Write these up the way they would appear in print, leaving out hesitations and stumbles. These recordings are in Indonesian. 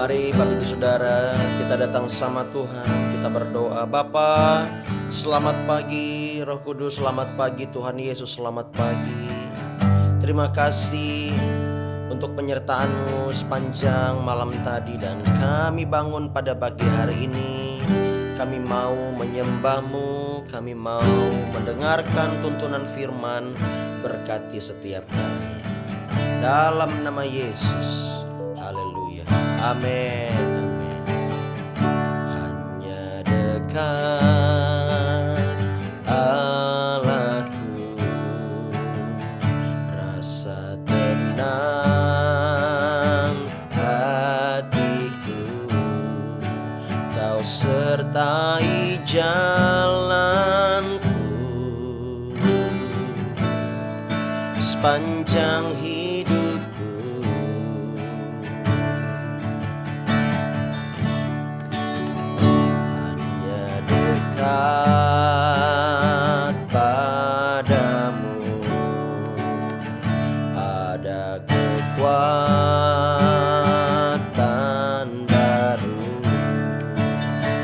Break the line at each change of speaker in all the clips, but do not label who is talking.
Mari Bapak Ibu Saudara, kita datang sama Tuhan, kita berdoa. Bapa, selamat pagi, Roh Kudus, selamat pagi, Tuhan Yesus, selamat pagi. Terima kasih untuk penyertaan-Mu sepanjang malam tadi, dan kami bangun pada pagi hari ini. Kami mau menyembah-Mu, kami mau mendengarkan tuntunan firman. Berkati setiap kami dalam nama Yesus. Haleluya. Amin. Amin. Hanya dekat Allahku, rasa tenang hatiku. Kau sertai jalanku sepanjang hidupku. Hanya dekat padamu ada kekuatan baru.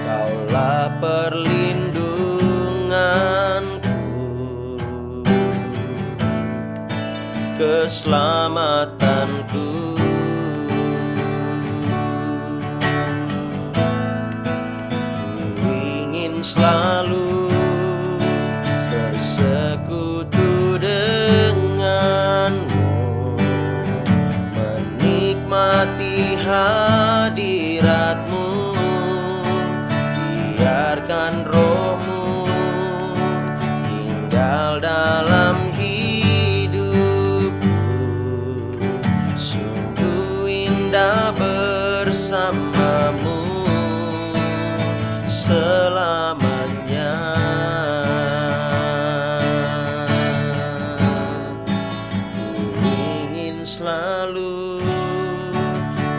Kaulah perlindunganku, keselamatanku. Ku ingin selalu bersekutu denganmu, menikmati hadiratmu. Biarkan rohmu tinggal dalam bersamamu selamanya. Ku ingin selalu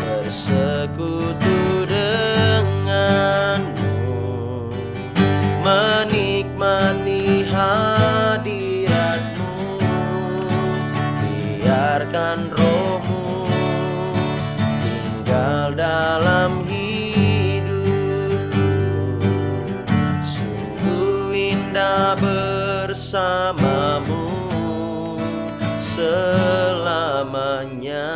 bersekutu denganmu, menikmati hadiratmu. Biarkan rohmu dalam hidupku, sungguh indah bersamamu selamanya.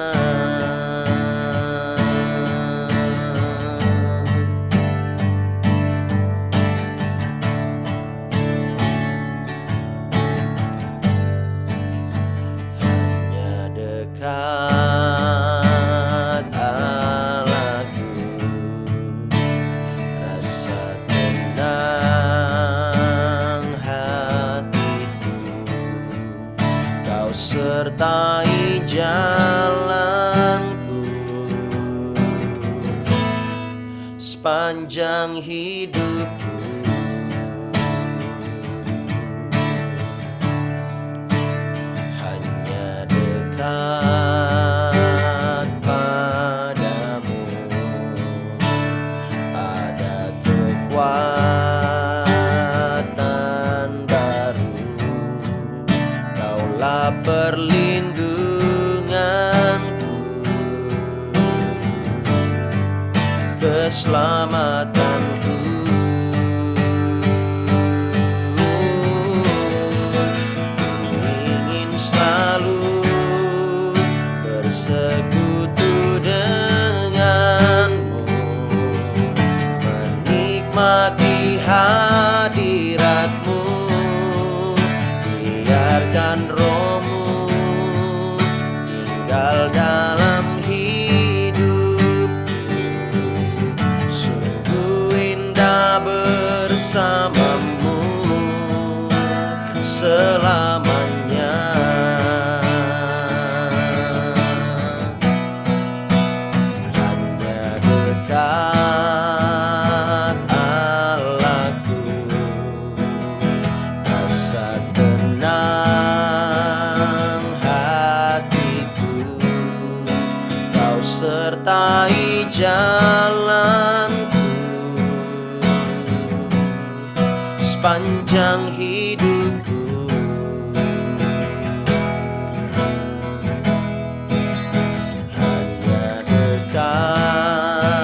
Hanya dekat sertai jalanku sepanjang hidupku. Hanya dekat padamu ada kekuatan baru. Kaulah perlindunganku, keselamatanku. Ku ingin selalu bersekutu denganmu, menikmati hadiratmu. Biarkan rohmu tinggal dalam hidupku, sungguh indah bersamamu selamanya. Hanya dekat Allahku, rasa tenang hatiku. Kau sertai jalanku sepanjang hidupku. Hanya dekat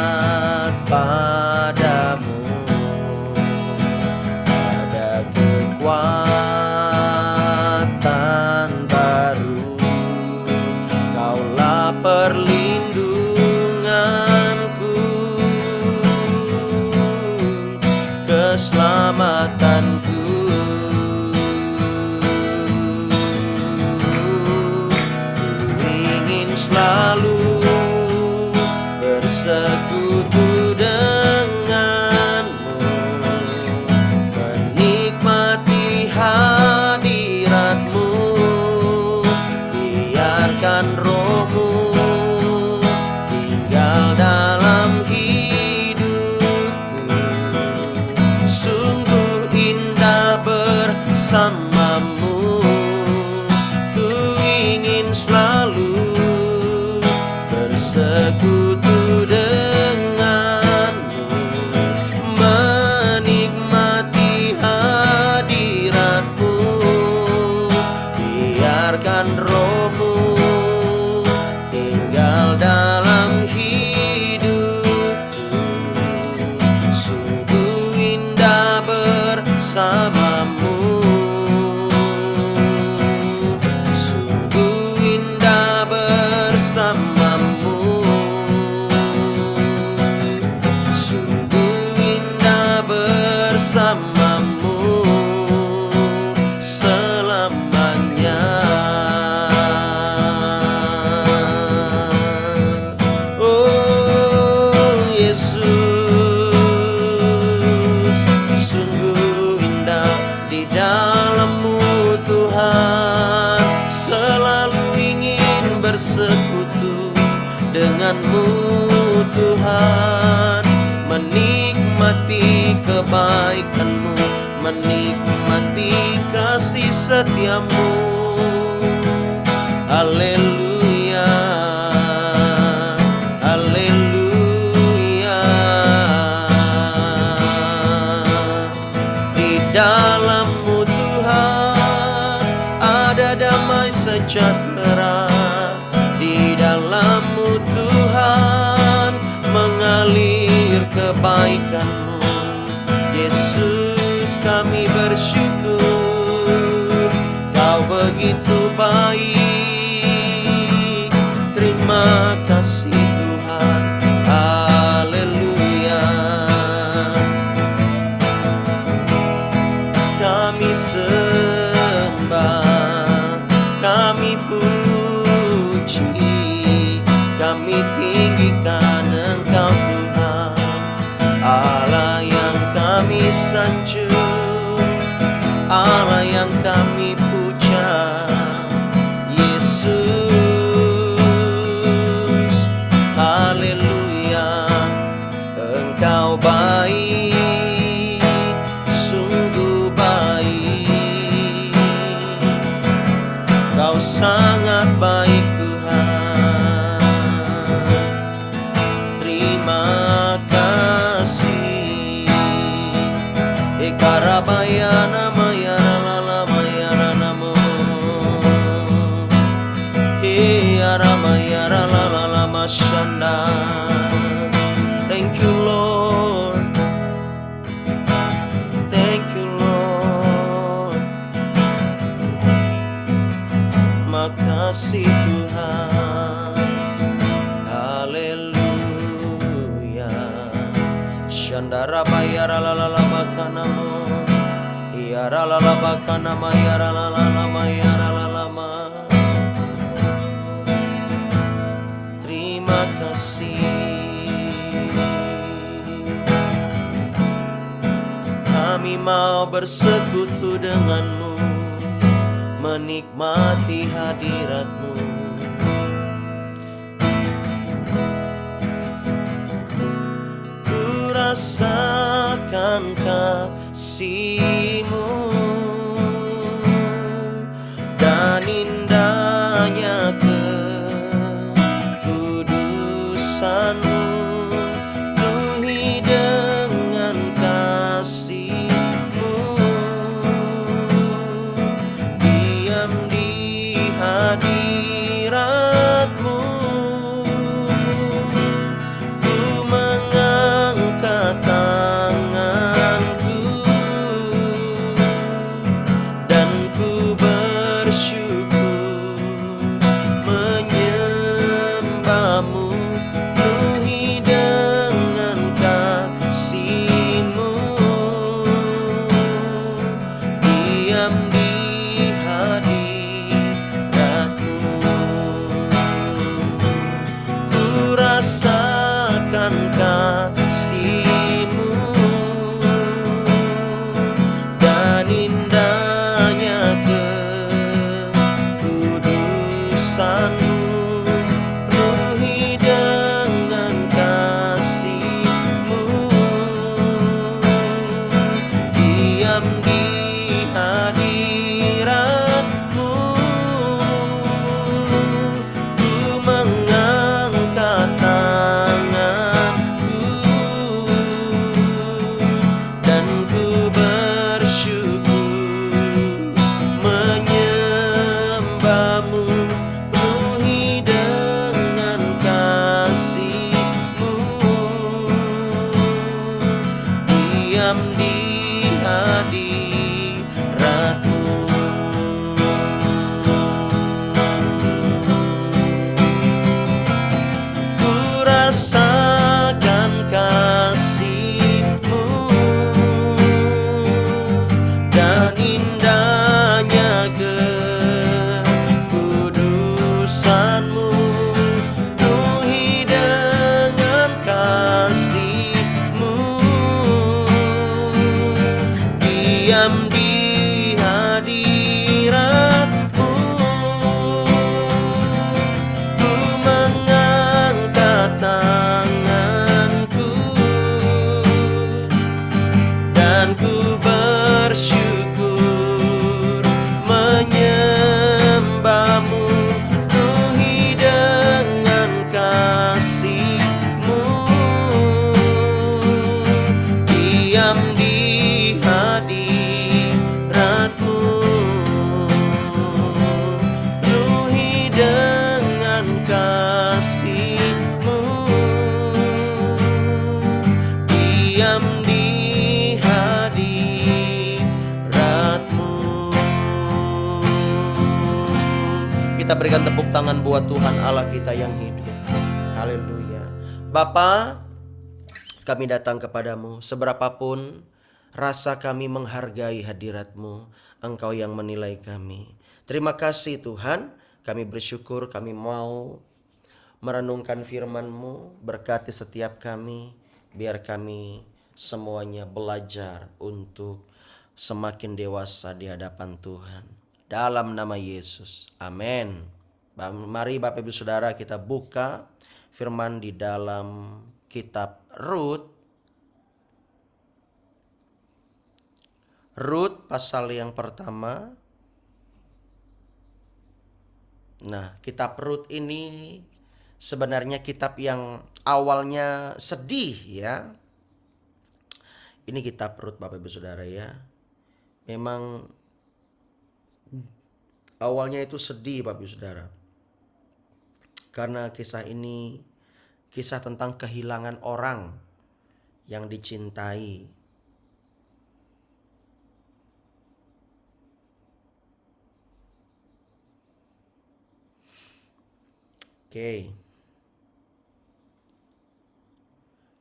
Roh-Mu tinggal dalam hidupku. Sungguh indah bersamamu, sungguh indah bersamamu, sungguh indah bersamamu selamanya. Oh Yesus, sungguh indah di dalam-Mu Tuhan. Selalu ingin bersekutu dengan-Mu Tuhan, menikmati kebaikan-Mu, menikmati kasih setia-Mu. Haleluya, haleluya. Di dalam-Mu Tuhan ada damai sejahtera. Di dalam-Mu Tuhan mengalir kebaikan-Mu. Yesus, kami bersyukur, Kau begitu baik. Terima kasih Tuhan. Haleluya. Kami sembah, kami puji, kami tinggikan Engkau Tuhan, Allah yang kami sanjung, Allah yang kami puja. Yesus, haleluya. Engkau baik, sungguh baik. Kau sangat baik Tuhan. Terima kasih. Ekarabayana mayara mayara namo. Eyara mayara masyanda. Thank you Lord. Thank you Lord. Makasih Tuhan. Haleluya. Shandara bayara bakanamo. Iyara bakana mayara mayara lalama. Terima kasih. Kami mau bersekutu dengan-Mu, menikmati hadirat-Mu. Ku rasakan kasih-Mu dan indahnya kekudusan-Mu. Penuhi dengan kasih-Mu, diam di hadirat-Mu. Ku mengangkat tanganku dan ku bersyukur menyembah-Mu. Penuhi dengan kasih-Mu, diam di hadirat-Mu. Ku rasakan kasih-Mu dan indahnya kekudusan-Mu. Penuhi dengan kasih-Mu, diam di hadirat-Mu. Ku mengangkat tanganku dan ku bersyukur menyembah-Mu. berikan tepuk tangan buat Tuhan Allah kita yang hidup. Haleluya. Bapa, kami datang kepadamu, seberapapun rasa kami menghargai hadirat-Mu, Engkau yang menilai kami. Terima kasih Tuhan, kami bersyukur kami mau merenungkan firman-Mu, berkati setiap kami, biar kami semuanya belajar untuk semakin dewasa di hadapan Tuhan. Dalam nama Yesus, amin. Mari Bapak Ibu Saudara kita buka firman di dalam kitab Rut. Rut pasal yang pertama. Nah, kitab Rut ini sebenarnya kitab yang awalnya sedih ya. Ini kitab Rut Bapak Ibu Saudara ya. Memang awalnya itu sedih Bapak Ibu Saudara. Karena kisah ini kisah tentang kehilangan orang yang dicintai. Oke.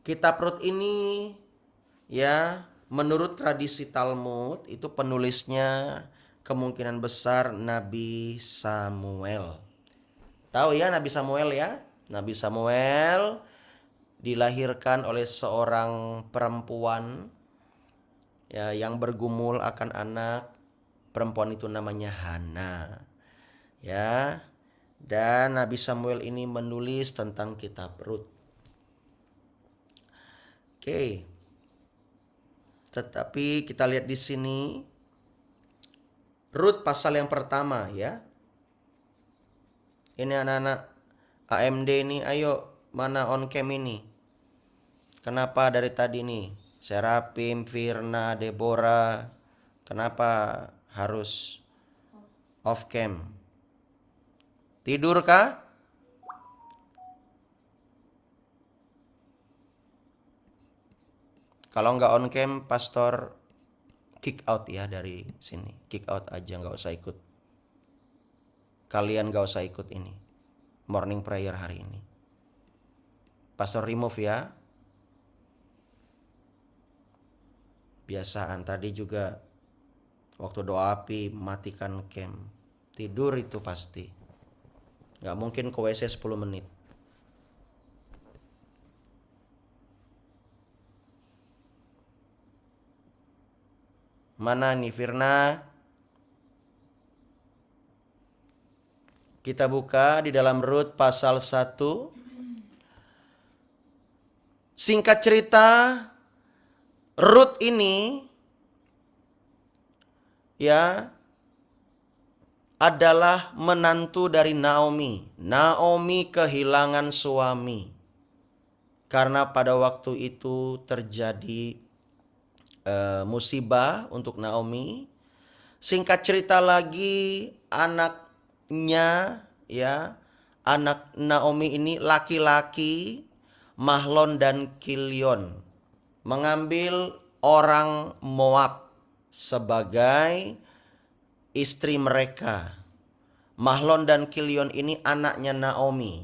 Kitab Rut ini ya, menurut tradisi Talmud itu penulisnya kemungkinan besar Nabi Samuel. Tahu ya Nabi Samuel ya? Nabi Samuel dilahirkan oleh seorang perempuan ya, yang bergumul akan anak. Perempuan itu namanya Hana. Ya. Dan Nabi Samuel ini menulis tentang kitab Rut. Oke. Tetapi kita lihat di sini Rut pasal yang pertama ya. Ini anak-anak AMD ini, ayo mana on cam ini? Kenapa dari tadi nih? Serapim, Firna, Deborah, kenapa harus off cam? Tidur kah? Kalau nggak on cam, pastor kick out ya dari sini. Kick out aja, nggak usah ikut. Kalian nggak usah ikut ini morning prayer hari ini. Pastor remove ya. Biasaan tadi juga waktu doa api matikan cam. Tidur itu pasti. Nggak mungkin ke WC 10 menit. Mana nih Firna? Kita buka di dalam Rut pasal 1. Singkat cerita, Rut ini ya adalah menantu dari Naomi. Naomi kehilangan suami. Karena pada waktu itu terjadi musibah untuk Naomi. Singkat cerita lagi, anaknya ya, anak Naomi ini laki-laki, Mahlon dan Kilion, mengambil orang Moab sebagai istri mereka. Mahlon dan Kilion ini anaknya Naomi.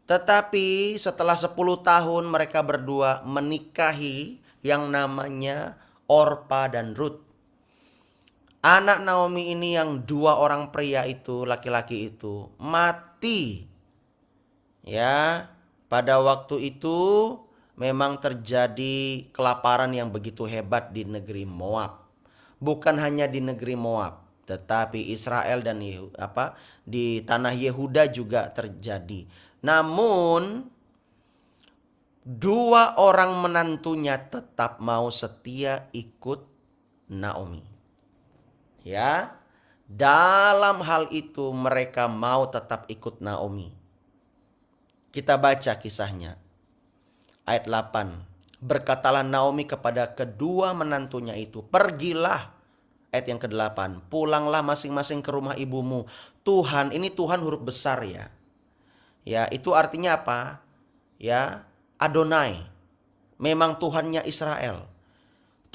Tetapi setelah 10 tahun mereka berdua menikahi yang namanya Orpa dan Rut. Anak Naomi ini yang 2 orang pria itu, laki-laki itu, mati. Ya, pada waktu itu memang terjadi kelaparan yang begitu hebat di negeri Moab. Bukan hanya di negeri Moab, tetapi Israel dan di tanah Yehuda juga terjadi. Namun 2 orang menantunya tetap mau setia ikut Naomi. Ya, dalam hal itu mereka mau tetap ikut Naomi. Kita baca kisahnya. Ayat 8. Berkatalah Naomi kepada kedua menantunya itu, pergilah. Ayat yang ke-8. Pulanglah masing-masing ke rumah ibumu. Tuhan, ini Tuhan huruf besar ya. Ya, itu artinya apa? Ya, Adonai. Memang Tuhannya Israel.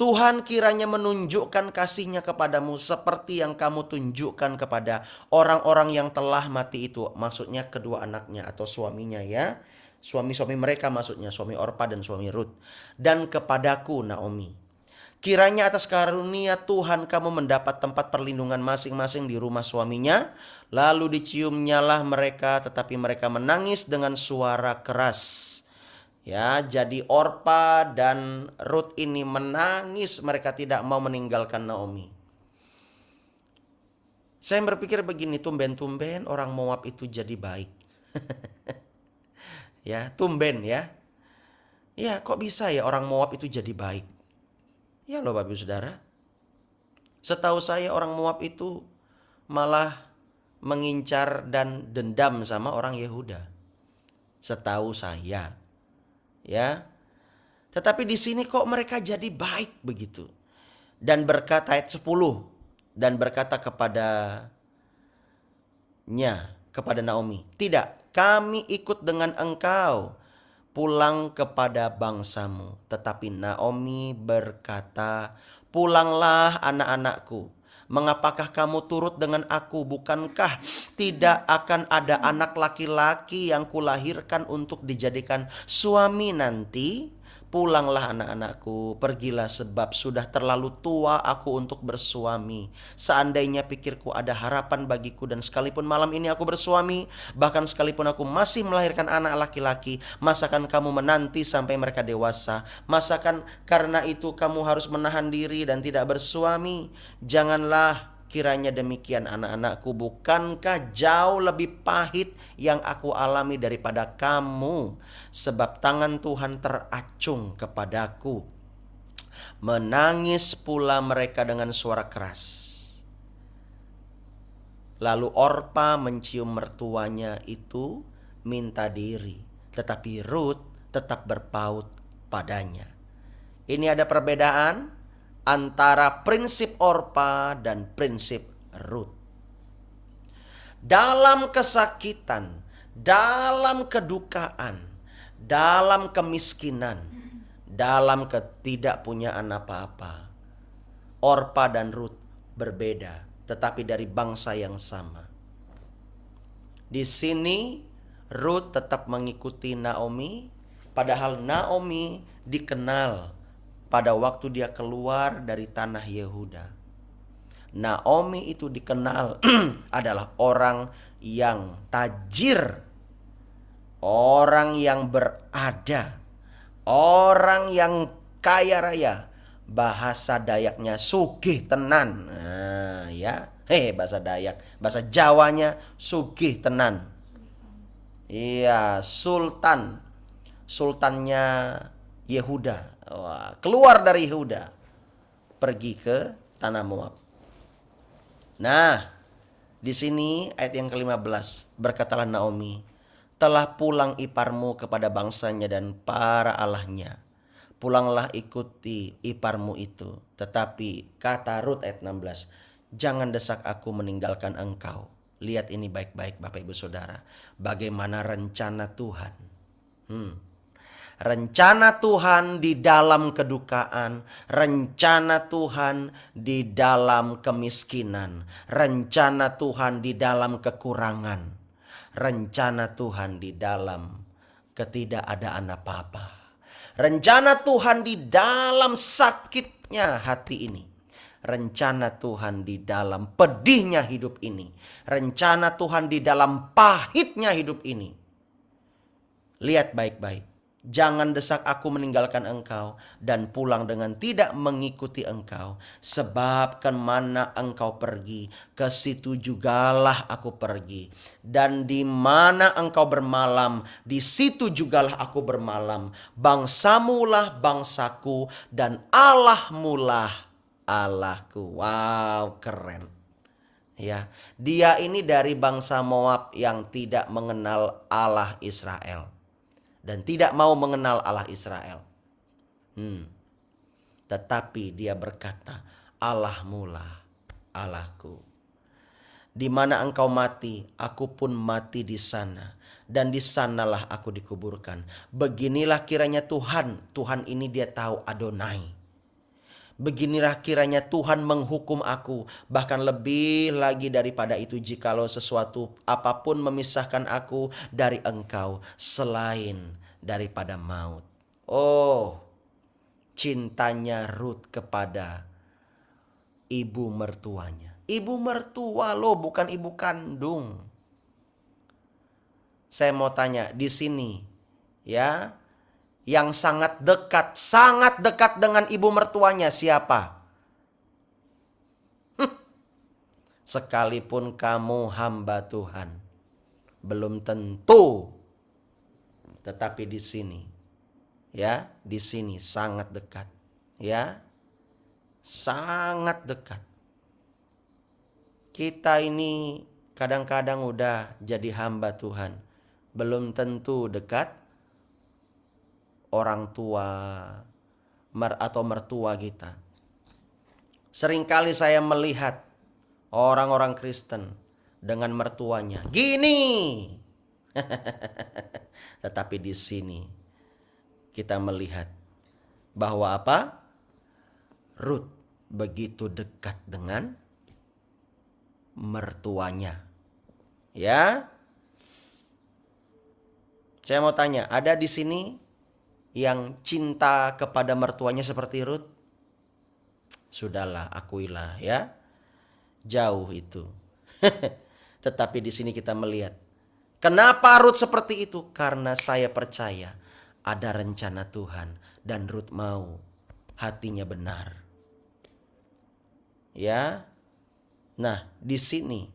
Tuhan kiranya menunjukkan kasih-Nya kepadamu seperti yang kamu tunjukkan kepada orang-orang yang telah mati itu. Maksudnya kedua anaknya atau suaminya ya. Suami-suami mereka maksudnya, suami Orpa dan suami Rut. Dan kepadaku Naomi. Kiranya atas karunia Tuhan kamu mendapat tempat perlindungan masing-masing di rumah suaminya. Lalu diciumnyalah mereka, tetapi mereka menangis dengan suara keras. Ya, jadi Orpa dan Rut ini menangis, mereka tidak mau meninggalkan Naomi. Saya berpikir begini, tumben-tumben orang Moab itu jadi baik. Ya, tumben ya. Ya, kok bisa ya orang Moab itu jadi baik? Ya loh Bapak Ibu Saudara. Setahu saya orang Moab itu malah mengincar dan dendam sama orang Yehuda. Setahu saya. Ya. Tetapi di sini kok mereka jadi baik begitu. Dan berkata ayat 10, dan berkata kepada Naomi, "Tidak, kami ikut dengan engkau pulang kepada bangsamu." Tetapi Naomi berkata, "Pulanglah anak-anakku. Mengapakah kamu turut dengan aku? Bukankah tidak akan ada anak laki-laki yang kulahirkan untuk dijadikan suami nanti? Pulanglah anak-anakku, pergilah sebab sudah terlalu tua aku untuk bersuami. Seandainya pikirku ada harapan bagiku dan sekalipun malam ini aku bersuami, bahkan sekalipun aku masih melahirkan anak laki-laki, masakan kamu menanti sampai mereka dewasa? Masakan karena itu kamu harus menahan diri dan tidak bersuami? Janganlah kiranya demikian anak-anakku, bukankah jauh lebih pahit yang aku alami daripada kamu? Sebab tangan Tuhan teracung kepadaku." Menangis pula mereka dengan suara keras. Lalu Orpa mencium mertuanya itu minta diri, tetapi Rut tetap berpaut padanya. Ini ada perbedaan antara prinsip Orpa dan prinsip Rut. Dalam kesakitan, dalam kedukaan, dalam kemiskinan, dalam ketidakpunyaan apa-apa, Orpa dan Rut berbeda, tetapi dari bangsa yang sama. Di sini Rut tetap mengikuti Naomi, padahal Naomi dikenal pada waktu dia keluar dari tanah Yehuda. Naomi itu dikenal adalah orang yang tajir, orang yang berada, orang yang kaya raya. Bahasa Dayaknya sugih tenan. Nah, ya. Bahasa Dayak, bahasa Jawanya sugih tenan. Iya, sultannya Yehuda. Wah, keluar dari Yehuda, pergi ke tanah Moab. Nah, di sini ayat yang ke-15, berkatalah Naomi, "Telah pulang iparmu kepada bangsanya dan para allahnya. Pulanglah ikuti iparmu itu." Tetapi kata Rut ayat 16, "Jangan desak aku meninggalkan engkau." Lihat ini baik-baik Bapak Ibu Saudara, bagaimana rencana Tuhan. Rencana Tuhan di dalam kedukaan, rencana Tuhan di dalam kemiskinan, rencana Tuhan di dalam kekurangan, rencana Tuhan di dalam ketidakadaan apa-apa, rencana Tuhan di dalam sakitnya hati ini, rencana Tuhan di dalam pedihnya hidup ini, rencana Tuhan di dalam pahitnya hidup ini. Lihat baik-baik. Jangan desak aku meninggalkan engkau dan pulang dengan tidak mengikuti engkau. Sebab kemana engkau pergi, ke situ jugalah aku pergi. Dan di mana engkau bermalam, di situ jugalah aku bermalam. Bangsamulah bangsaku dan Allahmulah Allahku. Wow, keren. Ya, dia ini dari bangsa Moab yang tidak mengenal Allah Israel. Dan tidak mau mengenal Allah Israel. Tetapi dia berkata, Allahmulah Allahku. Di mana engkau mati, aku pun mati di sana. Dan di sanalah aku dikuburkan. Beginilah kiranya Tuhan. Tuhan ini dia tahu Adonai. Beginilah kiranya Tuhan menghukum aku, bahkan lebih lagi daripada itu, jikalau sesuatu apapun memisahkan aku dari Engkau selain daripada maut. Oh, cintanya Rut kepada ibu mertuanya. Ibu mertua loh, bukan ibu kandung. Saya mau tanya di sini, ya, yang sangat dekat dengan ibu mertuanya siapa? Sekalipun kamu hamba Tuhan, belum tentu. Tetapi di sini, ya, di sini sangat dekat, ya, sangat dekat. Kita ini kadang-kadang udah jadi hamba Tuhan, belum tentu dekat orang tua atau mertua kita. Seringkali saya melihat orang-orang Kristen dengan mertuanya gini. Tetapi di sini kita melihat bahwa apa? Rut begitu dekat dengan mertuanya. Ya. Saya mau tanya, ada di sini yang cinta kepada mertuanya seperti Rut? Sudahlah, akuilah ya. Jauh itu. Tetapi di sini kita melihat, kenapa Rut seperti itu? Karena saya percaya ada rencana Tuhan dan Rut mau hatinya benar. Ya. Nah, di sini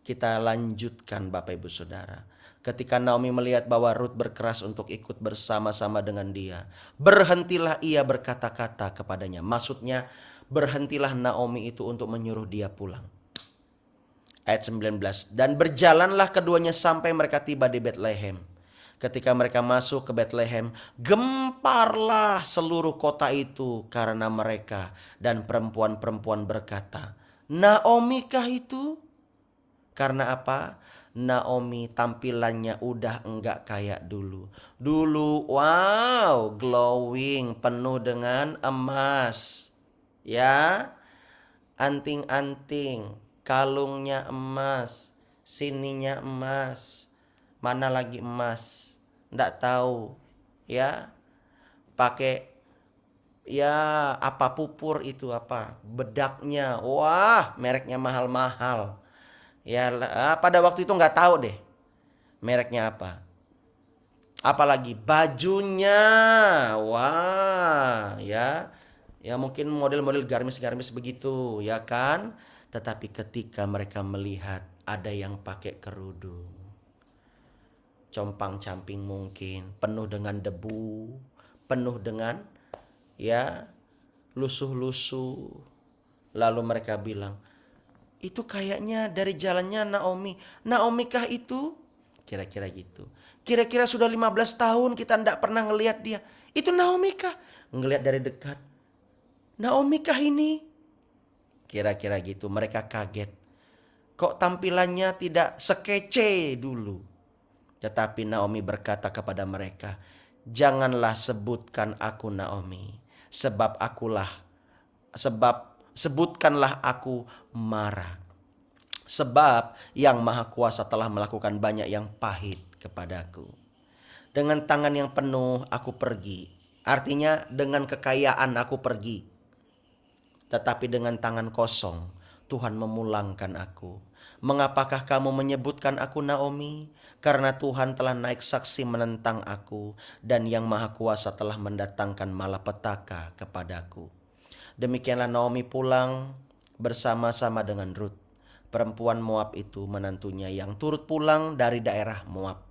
kita lanjutkan Bapak Ibu Saudara. Ketika Naomi melihat bahwa Rut berkeras untuk ikut bersama-sama dengan dia, berhentilah ia berkata-kata kepadanya. Maksudnya berhentilah Naomi itu untuk menyuruh dia pulang. Ayat 19. Dan berjalanlah keduanya sampai mereka tiba di Betlehem. Ketika mereka masuk ke Betlehem, gemparlah seluruh kota itu karena mereka, dan perempuan-perempuan berkata, Naomi kah itu? Karena apa? Naomi tampilannya udah enggak kayak dulu. Dulu wow, glowing, penuh dengan emas. Ya, anting-anting, kalungnya emas, sininya emas. Mana lagi emas? Enggak tahu. Ya, pakai ya apa pupur itu apa? Bedaknya. Wah, mereknya mahal-mahal. Ya, pada waktu itu nggak tahu deh mereknya apa. Apalagi bajunya, wah, ya, ya mungkin model-model gamis-gamis begitu, ya kan. Tetapi ketika mereka melihat ada yang pakai kerudung, compang-camping mungkin, penuh dengan debu, penuh dengan ya lusuh-lusuh. Lalu mereka bilang, itu kayaknya dari jalannya Naomi. Naomi kah itu? Kira-kira gitu. Kira-kira sudah 15 tahun kita tidak pernah ngelihat dia. Itu Naomi kah? Ngelihat dari dekat. Naomi kah ini? Kira-kira gitu. Mereka kaget. Kok tampilannya tidak sekece dulu? Tetapi Naomi berkata kepada mereka, janganlah sebutkan aku Naomi. Sebutkanlah aku Mara. Sebab yang Maha Kuasa telah melakukan banyak yang pahit kepadaku. Dengan tangan yang penuh aku pergi. Artinya dengan kekayaan aku pergi. Tetapi dengan tangan kosong Tuhan memulangkan aku. Mengapakah kamu menyebutkan aku Naomi? Karena Tuhan telah naik saksi menentang aku. Dan yang Maha Kuasa telah mendatangkan malapetaka kepadaku. Demikianlah Naomi pulang bersama-sama dengan Rut, perempuan Moab itu, menantunya yang turut pulang dari daerah Moab.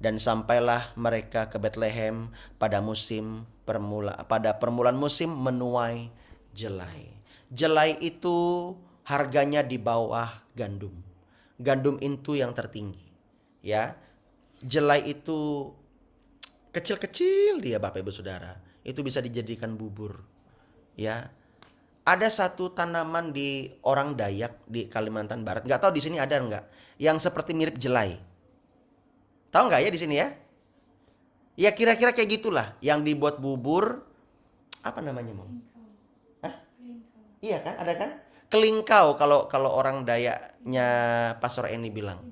Dan sampailah mereka ke Betlehem pada permulaan musim menuai jelai. Jelai itu harganya di bawah gandum. Gandum itu yang tertinggi. Ya, jelai itu kecil-kecil dia Bapak Ibu Saudara. Itu bisa dijadikan bubur. Ya. Ada satu tanaman di orang Dayak di Kalimantan Barat. Nggak tahu di sini ada nggak? Yang seperti mirip jelai. Tahu nggak ya di sini ya? Ya kira-kira kayak gitulah. Yang dibuat bubur. Apa namanya, Mom? Hah? Iya kan, ada kan? Kelingkau kalau kalau orang Dayaknya Pastor Eni bilang.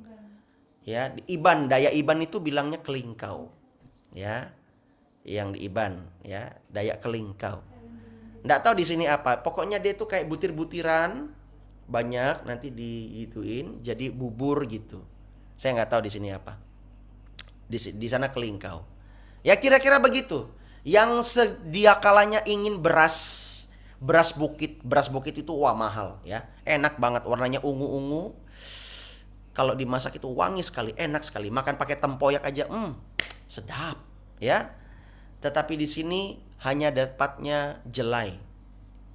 Ya, di Iban, Dayak Iban itu bilangnya kelingkau. Ya, yang di Iban, ya, Dayak kelingkau. Nggak tahu di sini apa. Pokoknya dia tuh kayak butir-butiran banyak nanti diituin jadi bubur gitu. Saya nggak tahu di sini apa. Di sana kelingkau. Ya kira-kira begitu. Yang sedia kalanya ingin beras bukit itu wah mahal ya. Enak banget warnanya ungu-ungu. Kalau dimasak itu wangi sekali, enak sekali. Makan pakai tempoyak aja, sedap ya. Tetapi di sini hanya dapatnya jelai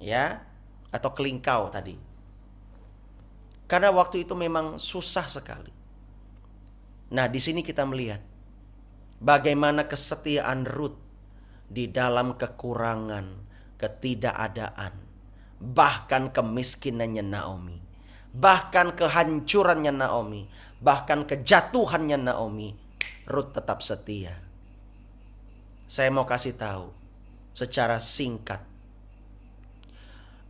ya atau kelingkau tadi. Karena waktu itu memang susah sekali. Nah, di sini kita melihat bagaimana kesetiaan Ruth di dalam kekurangan, ketidakadaan, bahkan kemiskinannya Naomi, bahkan kehancurannya Naomi, bahkan kejatuhannya Naomi, Ruth tetap setia. Saya mau kasih tahu secara singkat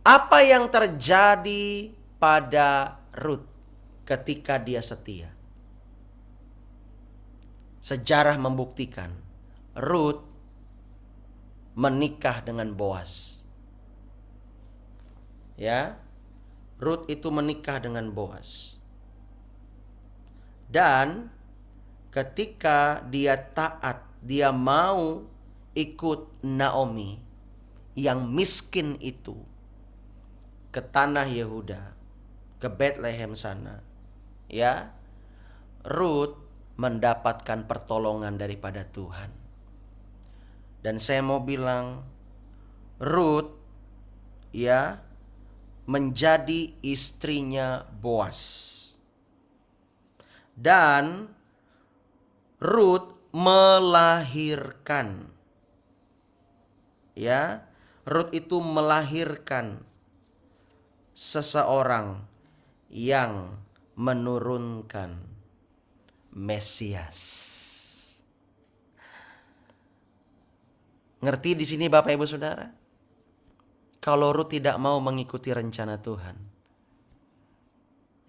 apa yang terjadi pada Ruth ketika dia setia. Sejarah membuktikan Ruth menikah dengan Boas. Ya, Ruth itu menikah dengan Boas. Dan ketika dia taat, dia mau ikut Naomi yang miskin itu ke tanah Yehuda, ke Bethlehem sana. Ya, Ruth mendapatkan pertolongan daripada Tuhan. Dan saya mau bilang, Ruth ya menjadi istrinya Boas. Dan Ruth melahirkan. Ya, Ruth itu melahirkan seseorang yang menurunkan Mesias. Ngerti di sini Bapak Ibu Saudara? Kalau Ruth tidak mau mengikuti rencana Tuhan,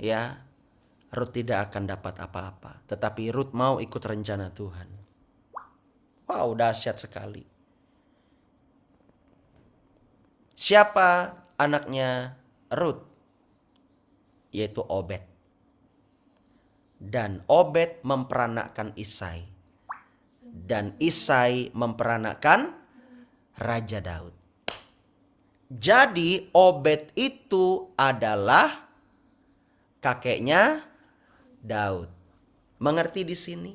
ya, Ruth tidak akan dapat apa-apa. Tetapi Ruth mau ikut rencana Tuhan. Wow, dahsyat sekali. Siapa anaknya Ruth? Yaitu Obed. Dan Obed memperanakkan Isai. Dan Isai memperanakkan Raja Daud. Jadi Obed itu adalah kakeknya Daud. Mengerti di sini?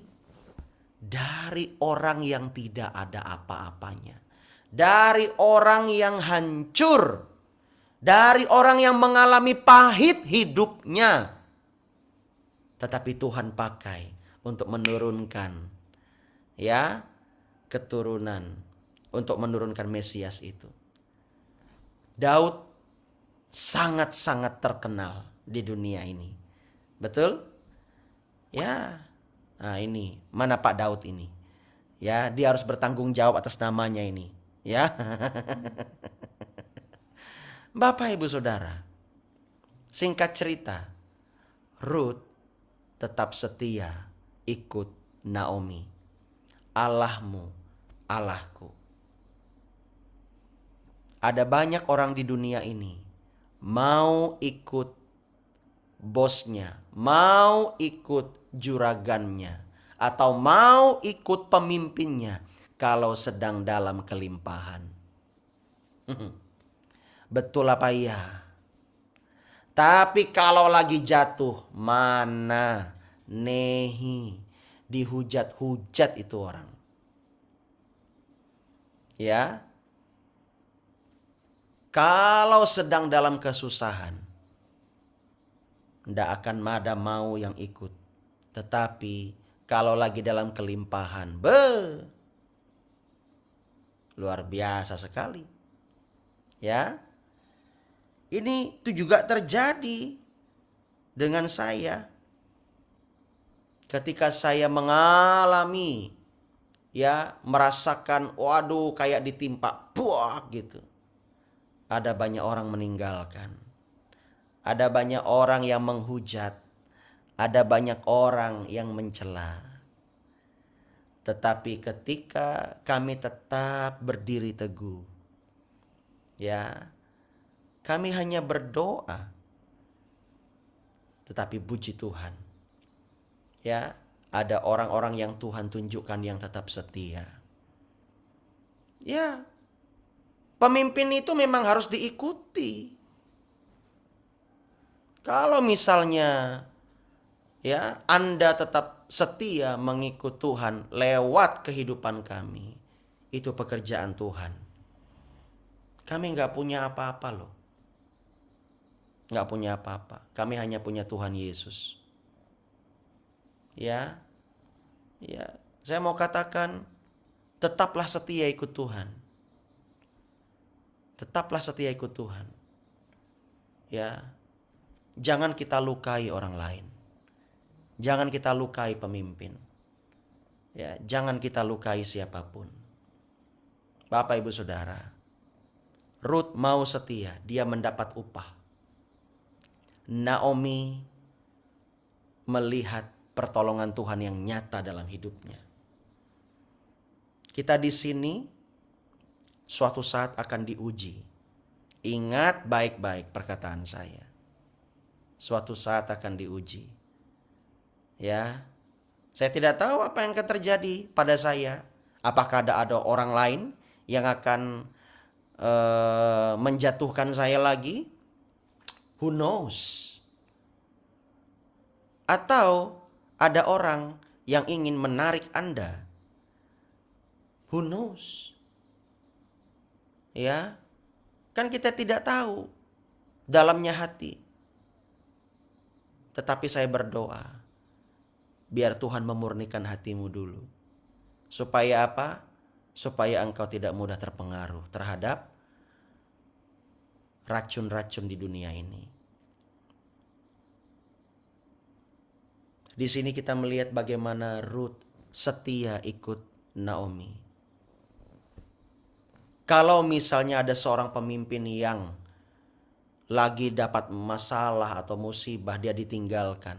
Dari orang yang tidak ada apa-apanya. Dari orang yang hancur. Dari orang yang mengalami pahit hidupnya. Tetapi Tuhan pakai untuk menurunkan ya keturunan, untuk menurunkan Mesias itu. Daud sangat-sangat terkenal di dunia ini. Betul? Ya. Nah, ini mana Pak Daud ini? Ya, dia harus bertanggung jawab atas namanya ini, ya. Bapak Ibu Saudara, singkat cerita, Ruth tetap setia ikut Naomi. Allahmu, Allahku. Ada banyak orang di dunia ini mau ikut bosnya, mau ikut juragannya, atau mau ikut pemimpinnya kalau sedang dalam kelimpahan. Betul apa iya? Tapi kalau lagi jatuh, mana? Nehi. Dihujat-hujat itu orang. Ya. Kalau sedang dalam kesusahan, tidak akan ada mau yang ikut. Tetapi kalau lagi dalam kelimpahan, luar biasa sekali. Ya. Ini itu juga terjadi dengan saya. Ketika saya mengalami ya merasakan waduh kayak ditimpa buah gitu. ada banyak orang meninggalkan. Ada banyak orang yang menghujat. Ada banyak orang yang mencela. Tetapi ketika kami tetap berdiri teguh, ya, kami hanya berdoa. Tetapi puji Tuhan, ya, ada orang-orang yang Tuhan tunjukkan yang tetap setia. Ya, pemimpin itu memang harus diikuti. Kalau misalnya ya Anda tetap setia mengikut Tuhan lewat kehidupan kami, itu pekerjaan Tuhan. Kami nggak punya apa-apa loh. Nggak punya apa-apa. Kami hanya punya Tuhan Yesus. Ya, ya, saya mau katakan, tetaplah setia ikut Tuhan. Tetaplah setia ikut Tuhan. Ya, jangan kita lukai orang lain. Jangan kita lukai pemimpin. Ya, jangan kita lukai siapapun. Bapak Ibu Saudara, Ruth mau setia, dia mendapat upah. Naomi melihat pertolongan Tuhan yang nyata dalam hidupnya. Kita di sini suatu saat akan diuji. Ingat baik-baik perkataan saya. Suatu saat akan diuji. Ya, saya tidak tahu apa yang akan terjadi pada saya. Apakah ada orang lain yang akan menjatuhkan saya lagi? Who knows? Atau ada orang yang ingin menarik Anda? Who knows? Ya, kan kita tidak tahu dalamnya hati. Tetapi saya berdoa, biar Tuhan memurnikan hatimu dulu. Supaya apa? Supaya engkau tidak mudah terpengaruh terhadap racun-racun di dunia ini. Di sini kita melihat bagaimana Ruth setia ikut Naomi. Kalau misalnya ada seorang pemimpin yang lagi dapat masalah atau musibah, dia ditinggalkan.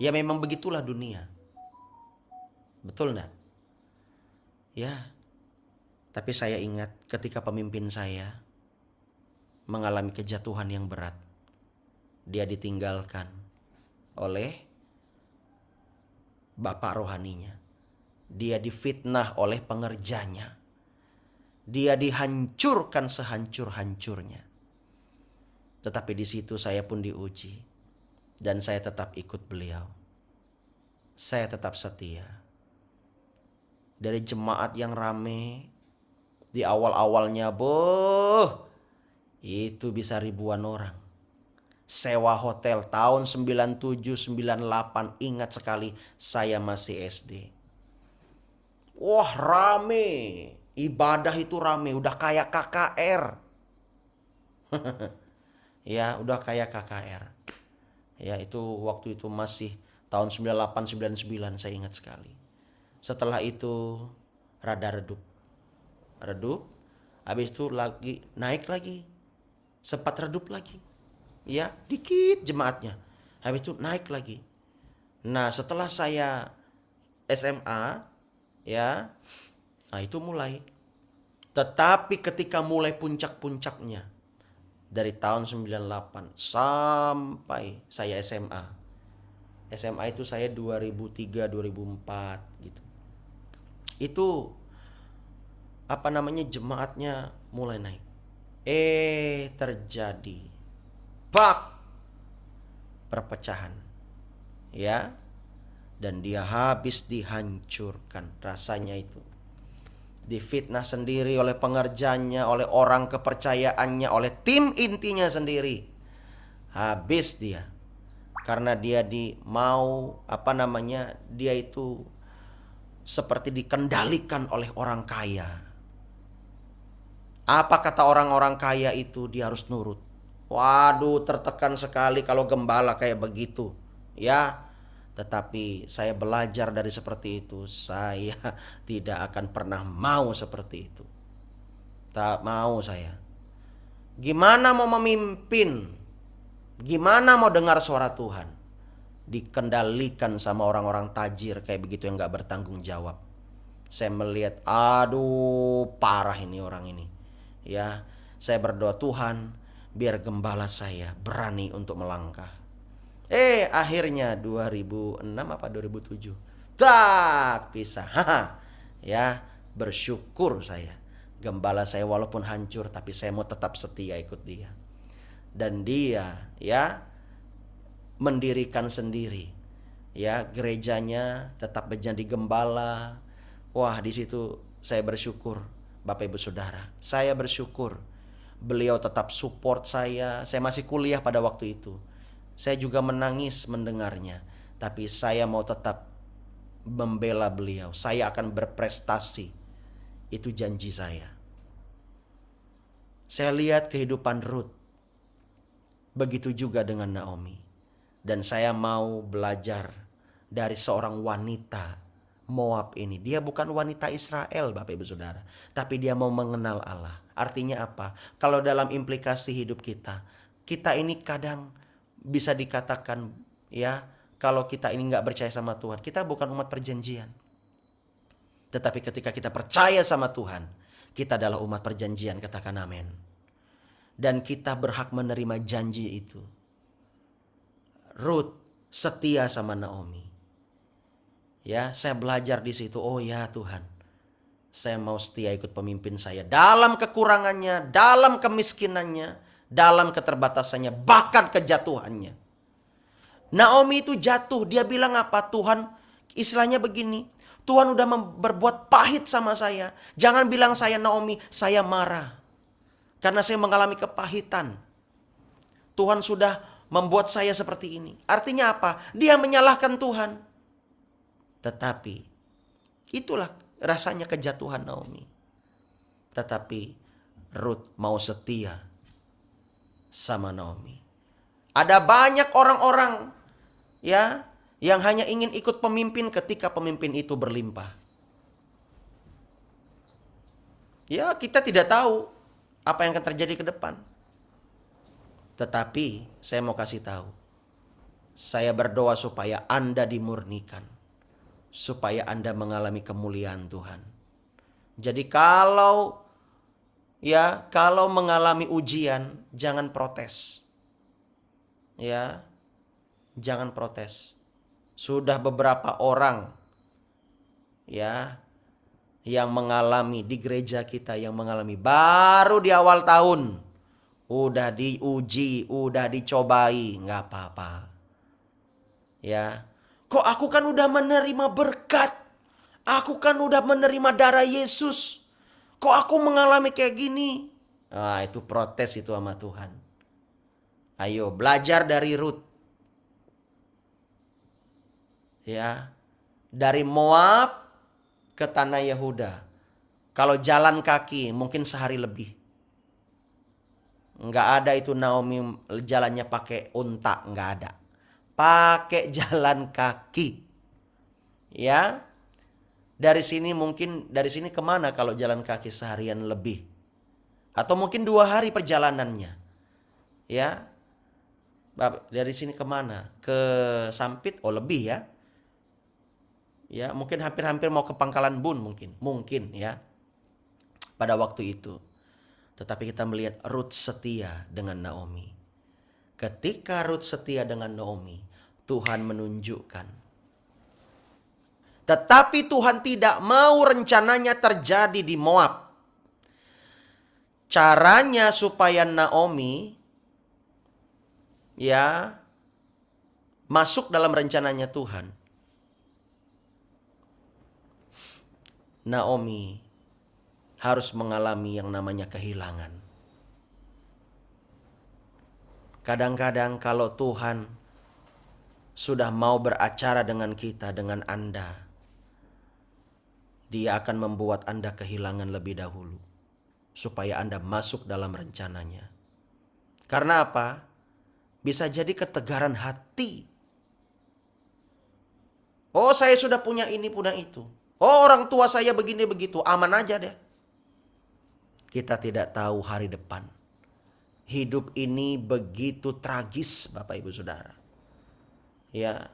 Ya memang begitulah dunia. Betul enggak? Ya. Tapi saya ingat ketika pemimpin saya mengalami kejatuhan yang berat. Dia ditinggalkan oleh bapak rohaninya. Dia difitnah oleh pengerjanya. Dia dihancurkan sehancur-hancurnya. Tetapi di situ saya pun diuji. Dan saya tetap ikut beliau. Saya tetap setia. Dari jemaat yang rame, di awal-awalnya itu bisa ribuan orang. Sewa hotel tahun 97, 98, ingat sekali saya masih SD. Wah rame, ibadah itu rame, udah kayak KKR. Ya udah kayak KKR. Ya itu waktu itu masih tahun 98, 99 saya ingat sekali. Setelah itu rada redup. Habis itu lagi naik lagi. Sempat redup lagi. Ya, dikit jemaatnya. Habis itu naik lagi. Nah, setelah saya SMA, ya, nah itu mulai. Tetapi ketika mulai puncak-puncaknya, dari tahun 98 sampai saya SMA. SMA itu saya 2003, 2004 gitu. Itu jemaatnya mulai naik. Terjadi perpecahan. Ya. Dan dia habis dihancurkan. Rasanya itu. Difitnah sendiri oleh pengerjanya, oleh orang kepercayaannya, oleh tim intinya sendiri. Habis dia. Karena dia dia itu seperti dikendalikan oleh orang kaya. Apa kata orang-orang kaya itu? Dia harus nurut. Waduh, tertekan sekali kalau gembala kayak begitu. Ya, tetapi saya belajar dari seperti itu. Saya tidak akan pernah mau seperti itu. Tak mau saya. Gimana mau memimpin? Gimana mau dengar suara Tuhan? Dikendalikan sama orang-orang tajir kayak begitu yang gak bertanggung jawab. Saya melihat, aduh parah ini orang ini. Ya, saya berdoa, Tuhan biar gembala saya berani untuk melangkah. Akhirnya 2006 apa 2007. Tak pisah. Ya, bersyukur saya. Gembala saya walaupun hancur, tapi saya mau tetap setia ikut dia. Dan dia ya mendirikan sendiri ya gerejanya, tetap menjadi gembala. Wah, di situ saya bersyukur, Bapak Ibu Saudara. Saya bersyukur beliau tetap support saya. Saya masih kuliah pada waktu itu. Saya juga menangis mendengarnya, tapi saya mau tetap membela beliau. Saya akan berprestasi. Itu janji saya. Saya lihat kehidupan Ruth. Begitu juga dengan Naomi. Dan saya mau belajar dari seorang wanita Moab ini. Dia bukan wanita Israel, Bapak Ibu Saudara, tapi dia mau mengenal Allah. Artinya apa? Kalau dalam implikasi hidup kita, kita ini kadang bisa dikatakan ya, kalau kita ini gak percaya sama Tuhan, kita bukan umat perjanjian. Tetapi ketika kita percaya sama Tuhan, kita adalah umat perjanjian, katakan amin. Dan kita berhak menerima janji itu. Ruth setia sama Naomi. Ya, saya belajar di situ. Oh ya Tuhan, saya mau setia ikut pemimpin saya dalam kekurangannya, dalam kemiskinannya, dalam keterbatasannya, bahkan kejatuhannya. Naomi itu jatuh, dia bilang apa? Tuhan, istilahnya begini, Tuhan udah berbuat pahit sama saya. Jangan bilang saya Naomi, saya marah. Karena saya mengalami kepahitan. Tuhan sudah membuat saya seperti ini. Artinya apa? Dia menyalahkan Tuhan. Tetapi itulah rasanya kejatuhan Naomi. Tetapi Ruth mau setia sama Naomi. Ada banyak orang-orang ya yang hanya ingin ikut pemimpin ketika pemimpin itu berlimpah. Ya, kita tidak tahu apa yang akan terjadi ke depan. Tetapi saya mau kasih tahu. Saya berdoa supaya Anda dimurnikan. Supaya Anda mengalami kemuliaan Tuhan. Jadi kalau mengalami ujian, jangan protes. Ya, jangan protes. Sudah beberapa orang ya yang mengalami di gereja kita, yang mengalami baru di awal tahun, udah diuji, udah dicobai, nggak apa-apa. Ya, kok aku kan udah menerima berkat, aku kan udah menerima darah Yesus, kok aku mengalami kayak gini? Nah, itu protes itu sama Tuhan. Ayo belajar dari Ruth. Ya, dari Moab ke tanah Yehuda. Kalau jalan kaki mungkin sehari lebih. Nggak ada itu Naomi jalannya pakai unta, nggak ada. Pakai jalan kaki. Ya, dari sini kemana kalau jalan kaki seharian lebih? Atau mungkin 2 hari perjalanannya. Ya, dari sini kemana? Ke Sampit, oh lebih ya. Ya, mungkin hampir-hampir mau ke Pangkalan Bun mungkin ya. Pada waktu itu. Tetapi kita melihat Ruth setia dengan Naomi. Ketika Ruth setia dengan Naomi, Tuhan menunjukkan. Tetapi Tuhan tidak mau rencananya terjadi di Moab. Caranya supaya Naomi ya masuk dalam rencananya Tuhan. Naomi harus mengalami yang namanya kehilangan. Kadang-kadang kalau Tuhan sudah mau beracara dengan kita, dengan Anda, Dia akan membuat Anda kehilangan lebih dahulu, supaya Anda masuk dalam rencananya. Karena apa? Bisa jadi ketegaran hati. Oh, saya sudah punya ini, punya itu. Oh, orang tua saya begini begitu, aman aja deh. Kita tidak tahu hari depan. Hidup ini begitu tragis, Bapak Ibu Saudara. Ya,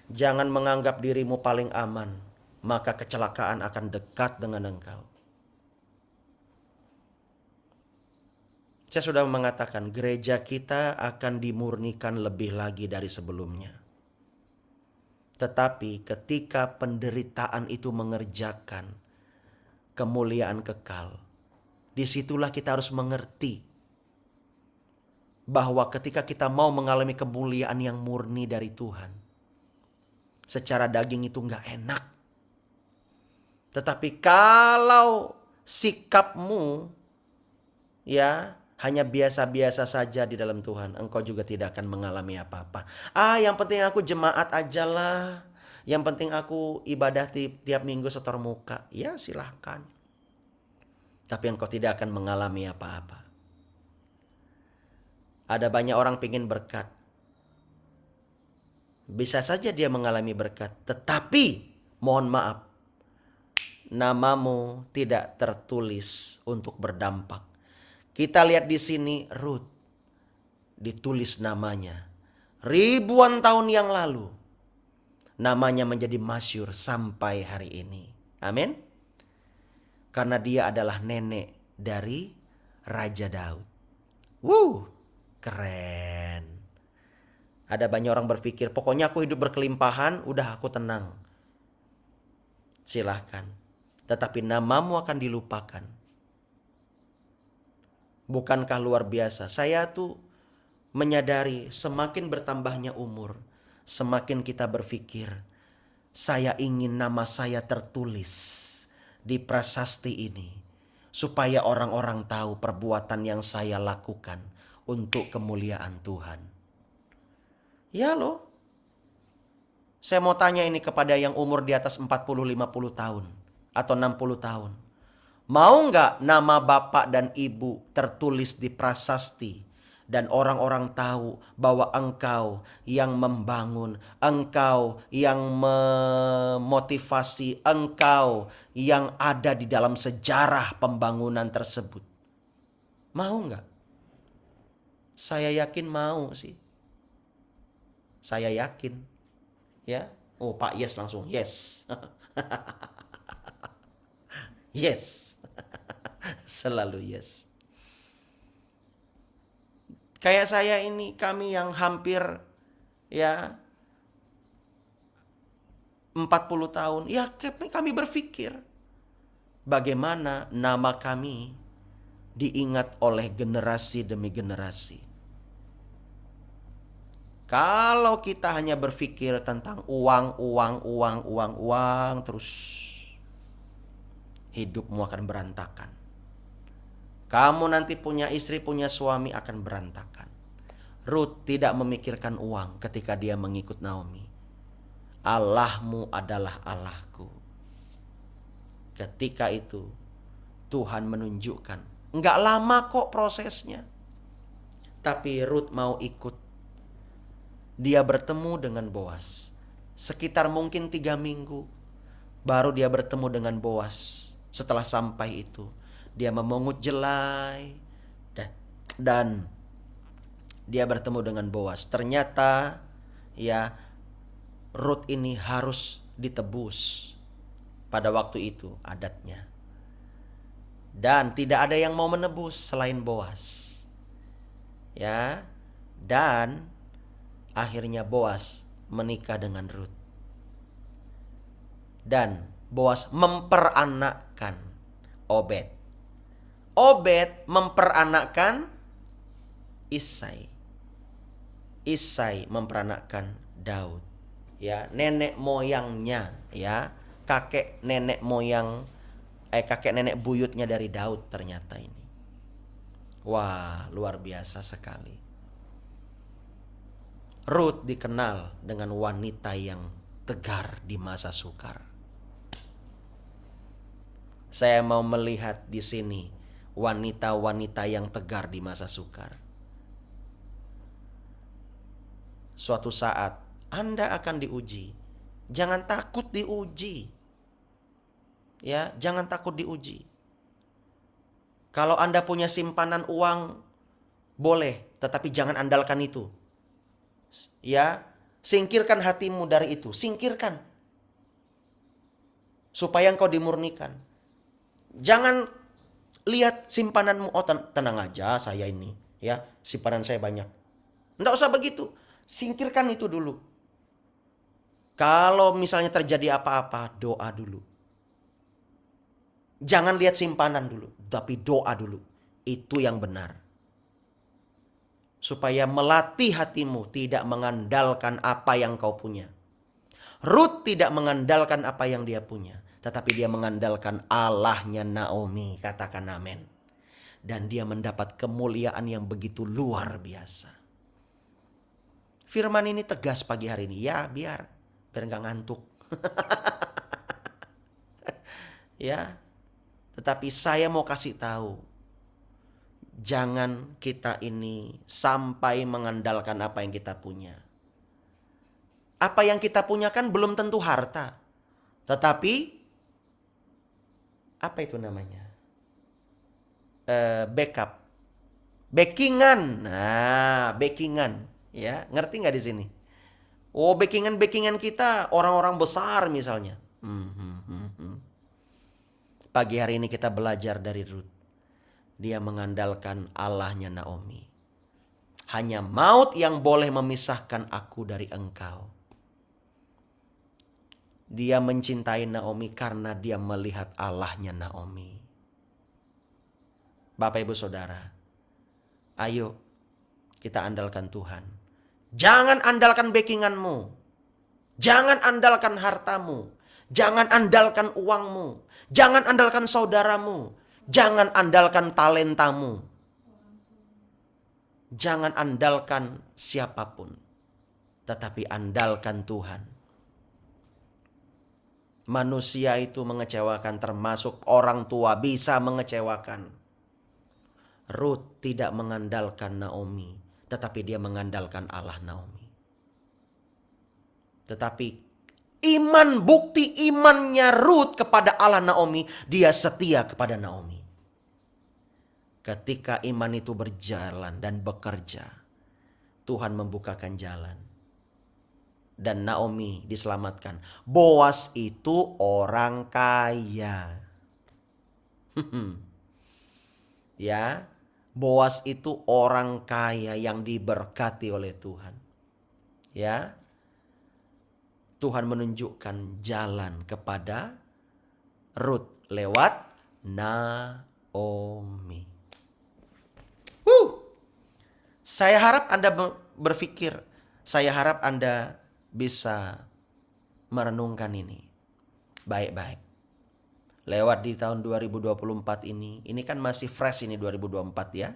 jangan menganggap dirimu paling aman, maka kecelakaan akan dekat dengan engkau. Saya sudah mengatakan gereja kita akan dimurnikan lebih lagi dari sebelumnya. Tetapi ketika penderitaan itu mengerjakan kemuliaan kekal, disitulah kita harus mengerti bahwa ketika kita mau mengalami kemuliaan yang murni dari Tuhan, secara daging itu gak enak. Tetapi kalau sikapmu ya hanya biasa-biasa saja di dalam Tuhan, engkau juga tidak akan mengalami apa-apa. Yang penting aku jemaat aja lah. Yang penting aku ibadah tiap minggu setor muka. Ya silahkan. Tapi engkau tidak akan mengalami apa-apa. Ada banyak orang pingin berkat. Bisa saja dia mengalami berkat. Tetapi mohon maaf, namamu tidak tertulis untuk berdampak. Kita lihat di sini Rut ditulis namanya ribuan tahun yang lalu. Namanya menjadi masyhur sampai hari ini. Amin. Karena dia adalah nenek dari Raja Daud. Keren. Ada banyak orang berpikir, pokoknya aku hidup berkelimpahan, udah aku tenang. Silahkan. Tetapi namamu akan dilupakan. Bukankah luar biasa? Saya tuh menyadari semakin bertambahnya umur, semakin kita berpikir, saya ingin nama saya tertulis di prasasti ini. Supaya orang-orang tahu perbuatan yang saya lakukan untuk kemuliaan Tuhan. Ya loh. Saya mau tanya ini kepada yang umur di atas 40-50 tahun atau 60 tahun. Mau nggak nama bapak dan ibu tertulis di prasasti dan orang-orang tahu bahwa engkau yang membangun, engkau yang memotivasi, engkau yang ada di dalam sejarah pembangunan tersebut? Mau nggak? Saya yakin mau sih. Saya yakin. Ya. Oh, Pak Yes langsung yes. Yes. Selalu yes. Kayak saya ini, kami yang hampir ya 40 tahun, ya kami berpikir bagaimana nama kami diingat oleh generasi demi generasi. Kalau kita hanya berpikir tentang uang terus, hidupmu akan berantakan. Kamu nanti punya istri, punya suami akan berantakan. Rut tidak memikirkan uang ketika dia mengikut Naomi. Allahmu adalah Allahku. Ketika itu Tuhan menunjukkan. Enggak lama kok prosesnya. Tapi Rut mau ikut. Dia bertemu dengan Boas. Sekitar mungkin 3 minggu. Baru dia bertemu dengan Boas. Setelah sampai itu, dia memungut jelai dan dia bertemu dengan Boas. Ternyata ya Rut ini harus ditebus pada waktu itu adatnya. Dan tidak ada yang mau menebus selain Boas. Ya. Dan akhirnya Boas menikah dengan Rut. Dan Boas memperanakkan Obed. Obed memperanakkan Isai. Isai memperanakkan Daud. Ya, nenek moyangnya ya, kakek nenek buyutnya dari Daud ternyata ini. Wah, luar biasa sekali. Rut dikenal dengan wanita yang tegar di masa sukar. Saya mau melihat di sini wanita-wanita yang tegar di masa sukar. Suatu saat Anda akan diuji. Jangan takut diuji. Ya, jangan takut diuji. Kalau Anda punya simpanan uang Boleh, tetapi jangan andalkan itu. Ya, singkirkan hatimu dari itu, singkirkan. Supaya engkau dimurnikan. Jangan lihat simpananmu, oh tenang aja saya ini, ya, simpanan saya banyak. Enggak usah begitu, singkirkan itu dulu. Kalau misalnya terjadi apa-apa, doa dulu. Jangan lihat simpanan dulu, tapi doa dulu. Itu yang benar. Supaya melatih hatimu tidak mengandalkan apa yang kau punya. Ruth tidak mengandalkan apa yang dia punya, tetapi dia mengandalkan Allahnya Naomi. Katakan amin. Dan dia mendapat kemuliaan yang begitu luar biasa. Firman ini tegas pagi hari ini. Ya, biar gak ngantuk. Ya, tetapi saya mau kasih tahu. Jangan kita ini sampai mengandalkan apa yang kita punya. Apa yang kita punya kan belum tentu harta. Tetapi, apa itu namanya? Backup. Backingan. Nah, backingan. Ya, ngerti nggak di sini? Oh, backingan kita orang-orang besar misalnya. Pagi hari ini kita belajar dari Ruth. Dia mengandalkan Allahnya Naomi. Hanya maut yang boleh memisahkan aku dari engkau. Dia mencintai Naomi karena dia melihat Allahnya Naomi. Bapak Ibu Saudara, ayo kita andalkan Tuhan. Jangan andalkan backinganmu. Jangan andalkan hartamu. Jangan andalkan uangmu. Jangan andalkan saudaramu. Jangan andalkan talentamu. Jangan andalkan siapapun. Tetapi andalkan Tuhan. Manusia itu mengecewakan, termasuk orang tua bisa mengecewakan. Ruth tidak mengandalkan Naomi, tetapi dia mengandalkan Allah Naomi. Tetapi bukti imannya Ruth kepada Allah Naomi, dia setia kepada Naomi. Ketika iman itu berjalan dan bekerja, Tuhan membukakan jalan. Dan Naomi diselamatkan. Boas itu orang kaya. Ya, Boas itu orang kaya yang diberkati oleh Tuhan. Ya, Tuhan menunjukkan jalan kepada Ruth lewat Naomi. Saya harap Anda berpikir, saya harap Anda bisa merenungkan ini baik-baik. Lewat di tahun 2024 ini kan masih fresh ini 2024 ya.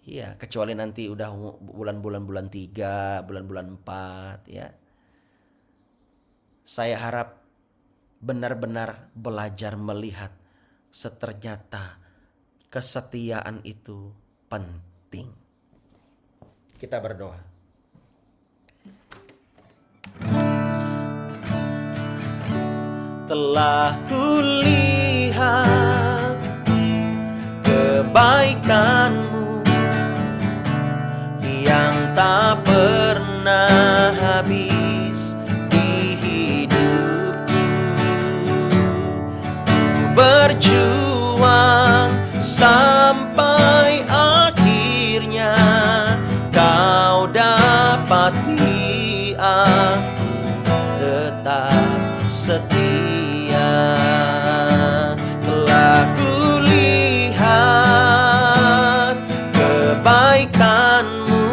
Iya, kecuali nanti udah bulan-bulan 3, bulan-bulan 4 ya. Saya harap benar-benar belajar melihat seternyata kesetiaan itu penting. Kita berdoa. Telah kulihat kebaikan-Mu yang tak pernah habis di hidupku. Ku berjuang sampai akhirnya Kau dapati aku tetap setia. Telah kulihat kebaikan-Mu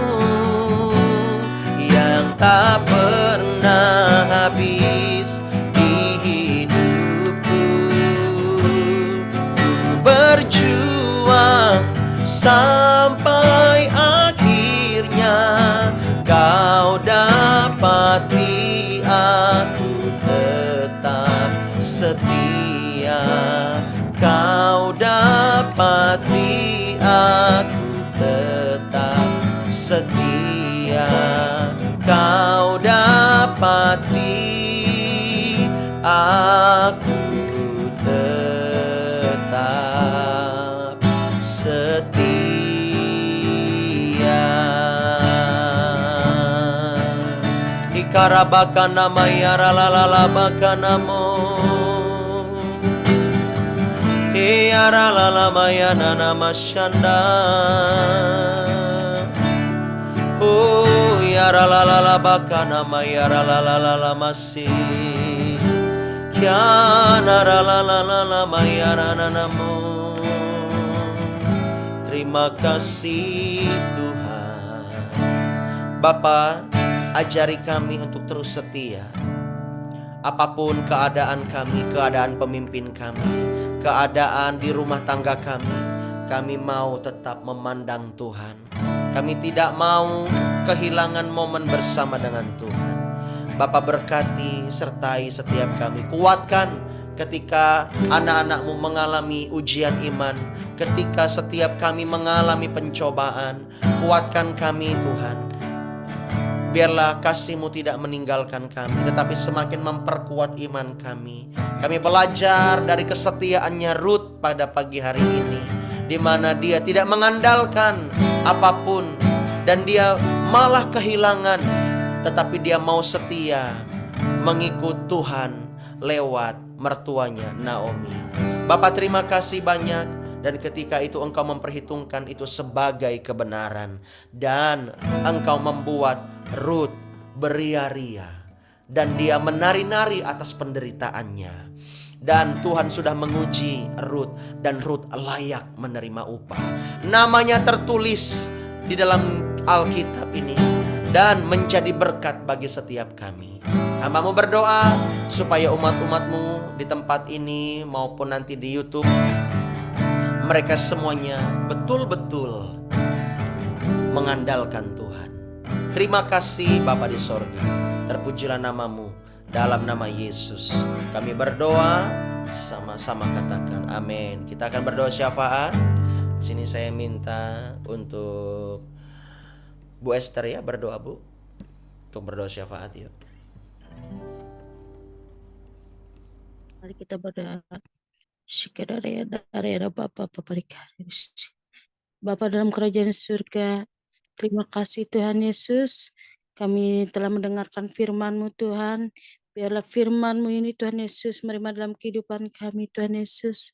yang tak pernah habis di hidupku. Ku berjuang sampai akhirnya Kau dapati aku tetap setia. Kau dapati aku tetap setia. Kau dapati aku tetap setia. karabakana mayara lalala bakanamo. Yara lala mayana namashanda. Oh yara lala bakana mayara lala masih. Kiana lala mayara nanamo. Terima kasih Tuhan. Bapa, ajari kami untuk terus setia. Apapun keadaan kami, keadaan pemimpin kami, keadaan di rumah tangga kami mau tetap memandang Tuhan. Kami tidak mau kehilangan momen bersama dengan Tuhan. Bapa berkati, sertai setiap kami. Kuatkan ketika anak-anak-Mu mengalami ujian iman, ketika setiap kami mengalami pencobaan. Kuatkan kami Tuhan. Biarlah kasih-Mu tidak meninggalkan kami, tetapi semakin memperkuat iman kami. Kami belajar dari kesetiaannya Ruth pada pagi hari ini, di mana dia tidak mengandalkan apapun dan dia malah kehilangan, tetapi dia mau setia mengikut Tuhan lewat mertuanya Naomi. Bapak terima kasih banyak. Dan ketika itu Engkau memperhitungkan itu sebagai kebenaran. Dan Engkau membuat Ruth beria-ria. Dan dia menari-nari atas penderitaannya. Dan Tuhan sudah menguji Ruth. Dan Ruth layak menerima upah. Namanya tertulis di dalam Alkitab ini. Dan menjadi berkat bagi setiap kami. Hamba-Mu berdoa supaya umat-umat-Mu di tempat ini maupun nanti di YouTube, mereka semuanya betul-betul mengandalkan Tuhan. Terima kasih Bapa di sorga. Terpujilah nama-Mu. Dalam nama Yesus kami berdoa, sama-sama katakan amin. Kita akan berdoa syafaat. Sini saya minta untuk Bu Esther ya, berdoa Bu. Untuk berdoa syafaat yuk.
Mari kita berdoa. Bapa dalam kerajaan surga, terima kasih Tuhan Yesus. Kami telah mendengarkan firman-Mu Tuhan. Biarlah firman-Mu ini Tuhan Yesus menerima dalam kehidupan kami Tuhan Yesus.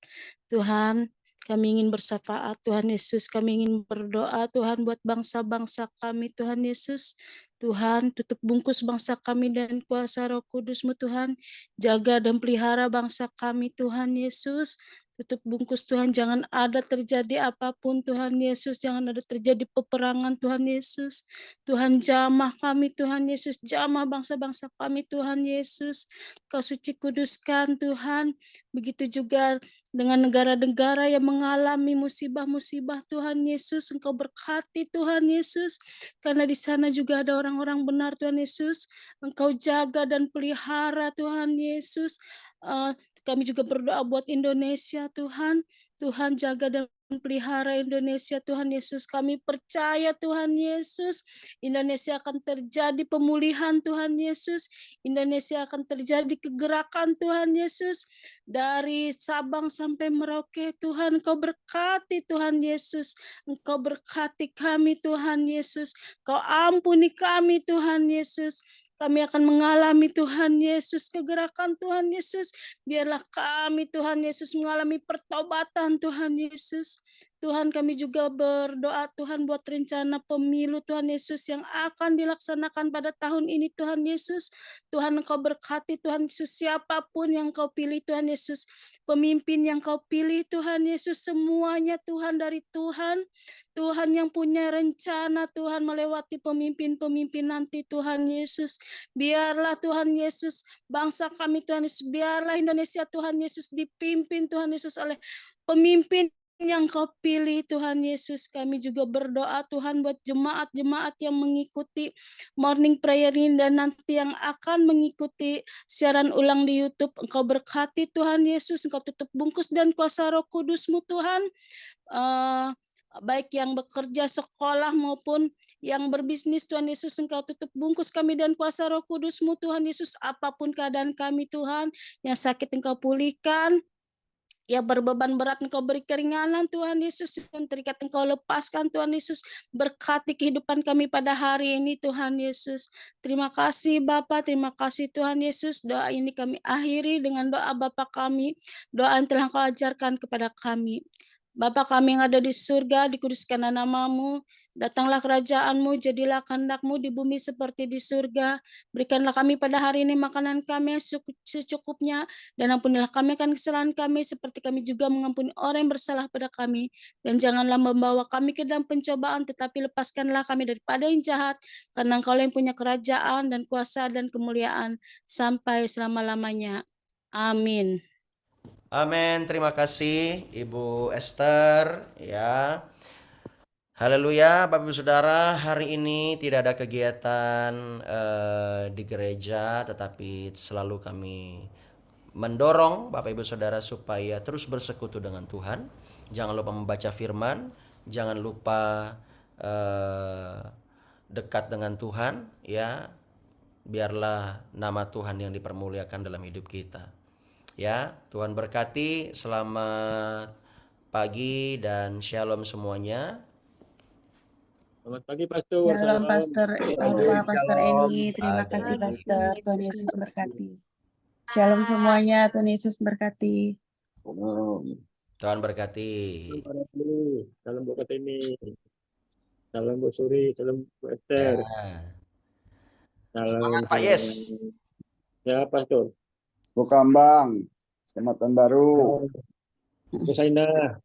Tuhan, kami ingin bersyafaat Tuhan Yesus. Kami ingin berdoa Tuhan buat bangsa-bangsa kami Tuhan Yesus. Tuhan, tutup bungkus bangsa kami dan kuasa Roh Kudus-Mu Tuhan. Jaga dan pelihara bangsa kami Tuhan Yesus. Tutup bungkus Tuhan, jangan ada terjadi apapun Tuhan Yesus. Jangan ada terjadi peperangan Tuhan Yesus. Tuhan jamah kami Tuhan Yesus. Jamah bangsa-bangsa kami Tuhan Yesus. Kau suci kuduskan Tuhan. Begitu juga dengan negara-negara yang mengalami musibah-musibah Tuhan Yesus. Engkau berkati Tuhan Yesus. Karena di sana juga ada orang-orang benar Tuhan Yesus. Engkau jaga dan pelihara Tuhan Yesus. Kami juga berdoa buat Indonesia Tuhan. Tuhan jaga dan pelihara Indonesia Tuhan Yesus. Kami percaya Tuhan Yesus. Indonesia akan terjadi pemulihan Tuhan Yesus. Indonesia akan terjadi kegerakan Tuhan Yesus. Dari Sabang sampai Merauke Tuhan, Engkau berkati Tuhan Yesus. Engkau berkati kami Tuhan Yesus. Kau ampuni kami Tuhan Yesus. Kami akan mengalami Tuhan Yesus, kegerakan Tuhan Yesus. Biarlah kami Tuhan Yesus mengalami pertobatan Tuhan Yesus. Tuhan, kami juga berdoa Tuhan buat rencana pemilu Tuhan Yesus yang akan dilaksanakan pada tahun ini Tuhan Yesus. Tuhan, Engkau berkati Tuhan Yesus, siapapun yang Kau pilih Tuhan Yesus. Pemimpin yang Kau pilih Tuhan Yesus, semuanya Tuhan dari Tuhan. Tuhan yang punya rencana Tuhan melewati pemimpin-pemimpin nanti Tuhan Yesus. Biarlah Tuhan Yesus, bangsa kami Tuhan Yesus, biarlah Indonesia Tuhan Yesus dipimpin Tuhan Yesus oleh pemimpin yang Kau pilih Tuhan Yesus. Kami juga berdoa Tuhan buat jemaat-jemaat yang mengikuti morning prayer ini dan nanti yang akan mengikuti siaran ulang di YouTube. Engkau berkati Tuhan Yesus, Engkau tutup bungkus dan kuasa Roh Kudus-Mu Tuhan. Baik yang bekerja sekolah maupun yang berbisnis Tuhan Yesus, Engkau tutup bungkus kami dan kuasa Roh Kudus-Mu Tuhan Yesus. Apapun keadaan kami Tuhan, yang sakit Engkau pulihkan, yang berbeban berat Engkau beri keringanan Tuhan Yesus, yang terikat Engkau lepaskan Tuhan Yesus, berkati kehidupan kami pada hari ini Tuhan Yesus. Terima kasih Bapa, terima kasih Tuhan Yesus. Doa ini kami akhiri dengan doa Bapa kami, doa yang telah Engkau ajarkan kepada kami. Bapa kami yang ada di surga, dikuduskanlah namamu, datanglah kerajaanmu, jadilah kehendak-mu di bumi seperti di surga. Berikanlah kami pada hari ini makanan kami yang secukupnya, dan ampunilah kami akan kesalahan kami, seperti kami juga mengampuni orang yang bersalah pada kami. Dan janganlah membawa kami ke dalam pencobaan, tetapi lepaskanlah kami daripada yang jahat, karena Engkau yang punya kerajaan dan kuasa dan kemuliaan sampai selama-lamanya. Amin.
Amin. Terima kasih Ibu Esther ya. Haleluya, Bapak Ibu Saudara, hari ini tidak ada kegiatan di gereja, tetapi selalu kami mendorong Bapak Ibu Saudara supaya terus bersekutu dengan Tuhan. Jangan lupa membaca firman, jangan lupa dekat dengan Tuhan ya. Biarlah nama Tuhan yang dipermuliakan dalam hidup kita. Ya, Tuhan berkati, selamat pagi dan shalom semuanya.
Selamat pagi Pastor.
Shalom Pastor Alfa, Pastor Eni. Terima
Ada
kasih
Ibu.
Pastor. Tuhan Yesus berkati. Shalom semuanya. Tuhan Yesus berkati.
Tuhan berkati.
Salam buat kata ini. Salam buat Suri. Salam buat Esther.
Ya.
Salam
Semangat Pak Yes.
Ya Pastor.
Bu Kambang, selamat tahun baru.
Bu Saina.